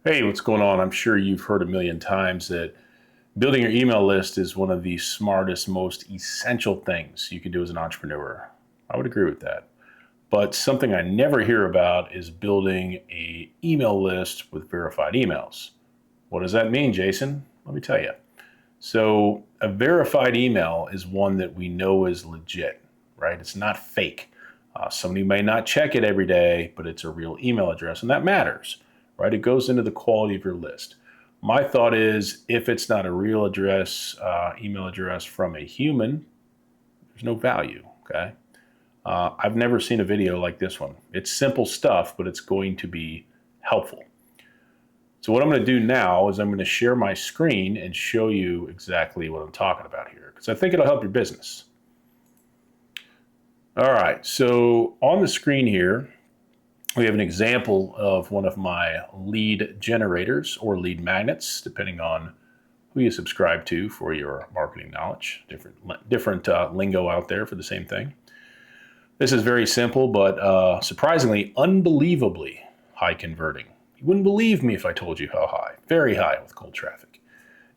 Hey, what's going on? I'm sure you've heard a million times that building your email list is one of the smartest, most essential things you can do as an entrepreneur. I would agree with that. But something I never hear about is building a email list with verified emails. What does that mean, Jason? Let me tell you. So, a verified email is one that we know is legit, right? It's not fake. Somebody may not check it every day, but it's a real email address, and that matters, right? It goes into the quality of your list. My thought is if it's not a real address, email address from a human, there's no value, okay? I've never seen a video like this one. It's simple stuff, but it's going to be helpful. So what I'm going to do now is I'm going to share my screen and show you exactly what I'm talking about here, because I think it'll help your business. All right, so on the screen here, we have an example of one of my lead generators or lead magnets, depending on who you subscribe to for your marketing knowledge. Different lingo out there for the same thing. This is very simple, but surprisingly, unbelievably high converting. You wouldn't believe me if I told you how high. Very high with cold traffic.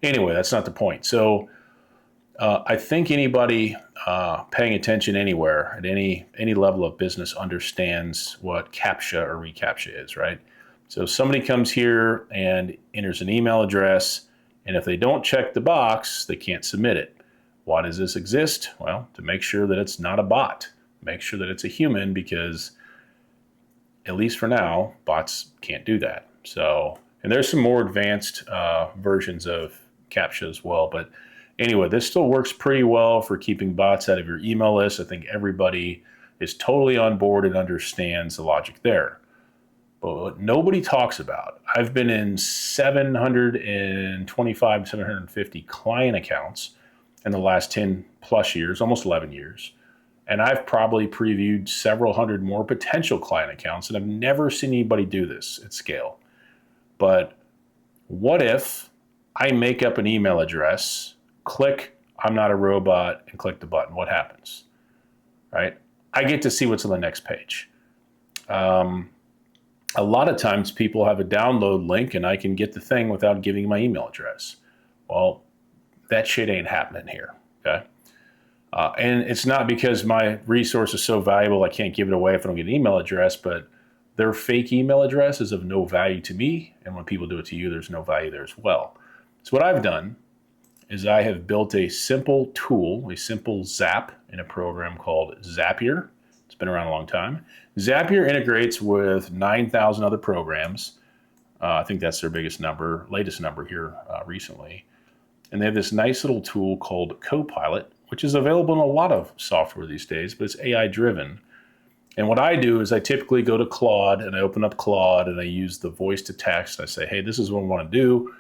Anyway, that's not the point. So I think anybody paying attention anywhere at any level of business understands what CAPTCHA or reCAPTCHA is, right? So if somebody comes here and enters an email address, and if they don't check the box, they can't submit it. Why does this exist? Well, to make sure that it's not a bot. Make sure that it's a human, because at least for now, bots can't do that. So, and there's some more advanced versions of CAPTCHA as well, but anyway, this still works pretty well for keeping bots out of your email list. I think everybody is totally on board and understands the logic there. But what nobody talks about, I've been in 725, 750 client accounts in the last 10 plus years, almost 11 years. And I've probably previewed several hundred more potential client accounts, and I've never seen anybody do this at scale. But what if I make up an email address, click I'm not a robot, and click the button? What happens? Right? I get to see what's on the next page. A lot of times people have a download link and I can get the thing without giving my email address. Well, that shit ain't happening here. Okay. And it's not because my resource is so valuable I can't give it away if I don't get an email address, but their fake email address is of no value to me. And when people do it to you, there's no value there as well. So what I've done is I have built a simple tool, a simple Zap in a program called Zapier. It's been around a long time. Zapier integrates with 9,000 other programs. I think that's their latest number here recently. And they have this nice little tool called Copilot, which is available in a lot of software these days, but it's AI driven. And what I do is I typically go to Claude and I open up Claude and I use the voice to text. I say, hey, this is what I want to do.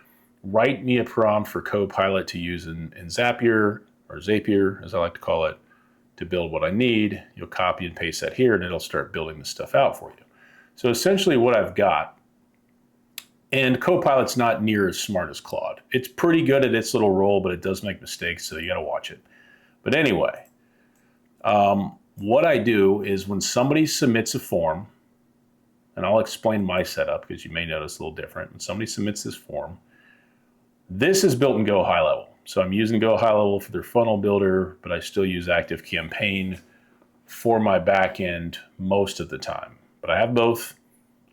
Write me a prompt for Copilot to use in Zapier, or Zapier, as I like to call it, to build what I need. You'll copy and paste that here and it'll start building this stuff out for you. So essentially what I've got, and Copilot's not near as smart as Claude. It's pretty good at its little role, but it does make mistakes, so you got to watch it. But anyway, what I do is when somebody submits a form, and I'll explain my setup because you may notice a little different. When somebody submits this form, this is built in Go High Level. So I'm using Go High Level for their funnel builder, but I still use ActiveCampaign for my back end most of the time. But I have both.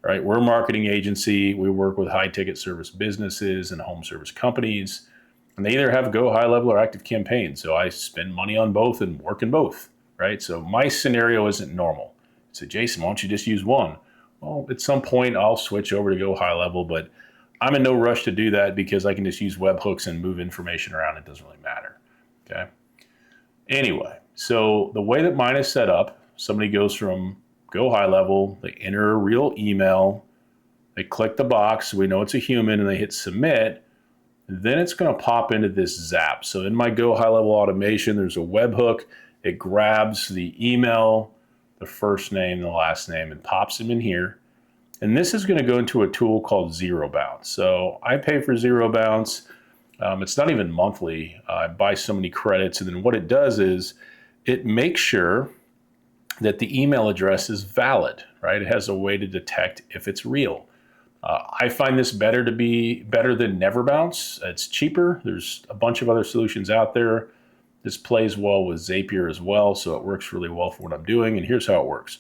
Right, we're a marketing agency. We work with high ticket service businesses and home service companies, and they either have Go High Level or ActiveCampaign. So I spend money on both and work in both. Right, so my scenario isn't normal. So Jason, why don't you just use one? Well, at some point I'll switch over to Go High Level, but I'm in no rush to do that because I can just use webhooks and move information around. It doesn't really matter. Okay. Anyway, so the way that mine is set up, somebody goes from Go High Level, they enter a real email, they click the box so we know it's a human, and they hit submit. Then it's going to pop into this Zap. So in my Go High Level automation, there's a webhook. It grabs the email, the first name, the last name, and pops them in here. And this is going to go into a tool called Zero Bounce. So I pay for Zero Bounce. It's not even monthly. I buy so many credits. And then what it does is it makes sure that the email address is valid, right? It has a way to detect if it's real. I find this better than NeverBounce. It's cheaper. There's a bunch of other solutions out there. This plays well with Zapier as well, so it works really well for what I'm doing. And here's how it works.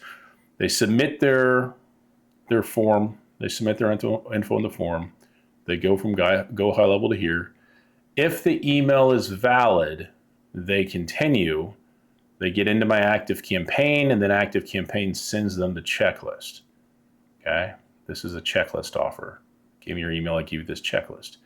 They submit their form. They submit their info in the form. They go from Go High Level to here. If the email is valid, they continue. They get into my ActiveCampaign, and then ActiveCampaign sends them the checklist. Okay? This is a checklist offer. Give me your email, I give you this checklist.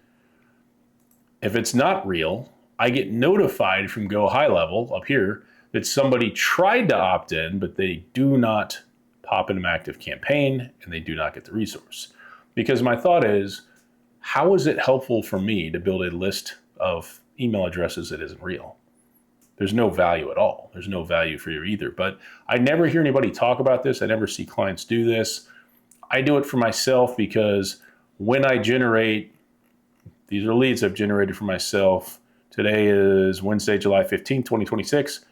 If it's not real, I get notified from Go High Level up here that somebody tried to opt in, but they do not pop into my ActiveCampaign and they do not get the resource. Because my thought is, how is it helpful for me to build a list of email addresses that isn't real? There's no value at all. There's no value for you either. But I never hear anybody talk about this. I never see clients do this. I do it for myself because when I generate, these are leads I've generated for myself. Today is Wednesday, July 15th, 2026.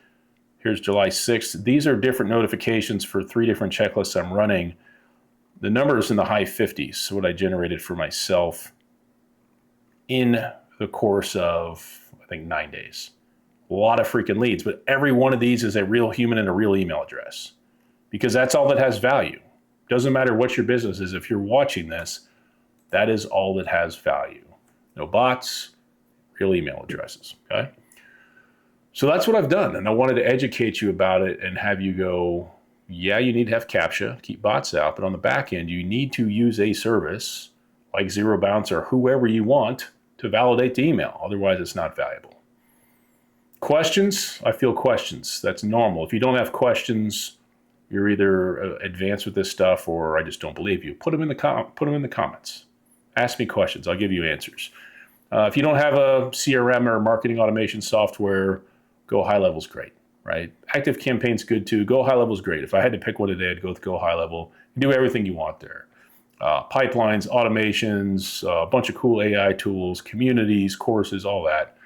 Here's July 6th. These are different notifications for 3 different checklists I'm running. The number is in the high 50s, so what I generated for myself in the course of, I think, 9 days. A lot of freaking leads, but every one of these is a real human and a real email address because that's all that has value. Doesn't matter what your business is. If you're watching this, that is all that has value. No bots, real email addresses, okay? So that's what I've done, and I wanted to educate you about it and have you go, yeah, you need to have CAPTCHA, keep bots out, but on the back end, you need to use a service like ZeroBounce or whoever you want to validate the email. Otherwise, it's not valuable. Questions? I feel questions. That's normal. If you don't have questions, you're either advanced with this stuff or I just don't believe you. Put them in the comments. Ask me questions. I'll give you answers. If you don't have a CRM or marketing automation software, Go High Level is great, right? ActiveCampaign's good too. Go High Level is great. If I had to pick one today, I'd go with Go High Level. You do everything you want there. Pipelines, automations, a bunch of cool AI tools, communities, courses, all that.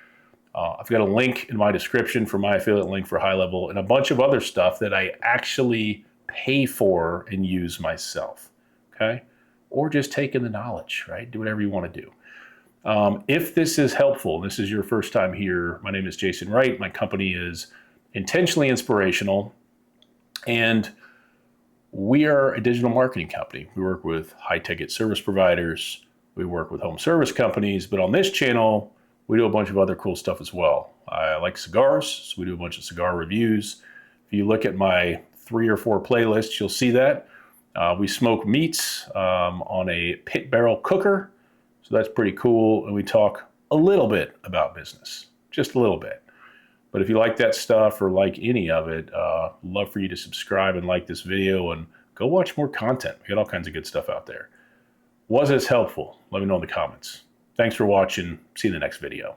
I've got a link in my description for my affiliate link for High Level and a bunch of other stuff that I actually pay for and use myself, okay? Or just take in the knowledge, right? Do whatever you want to do. If this is helpful, this is your first time here, my name is Jason Wright. My company is Intentionally Inspirational, and we are a digital marketing company. We work with high-ticket service providers. We work with home service companies, but on this channel, we do a bunch of other cool stuff as well. I like cigars, so we do a bunch of cigar reviews. If you look at my 3 or 4 playlists, you'll see that. We smoke meats on a pit barrel cooker, so that's pretty cool. And we talk a little bit about business, just a little bit. But if you like that stuff or like any of it, love for you to subscribe and like this video and go watch more content. We got all kinds of good stuff out there. Was this helpful? Let me know in the comments. Thanks for watching. See you in the next video.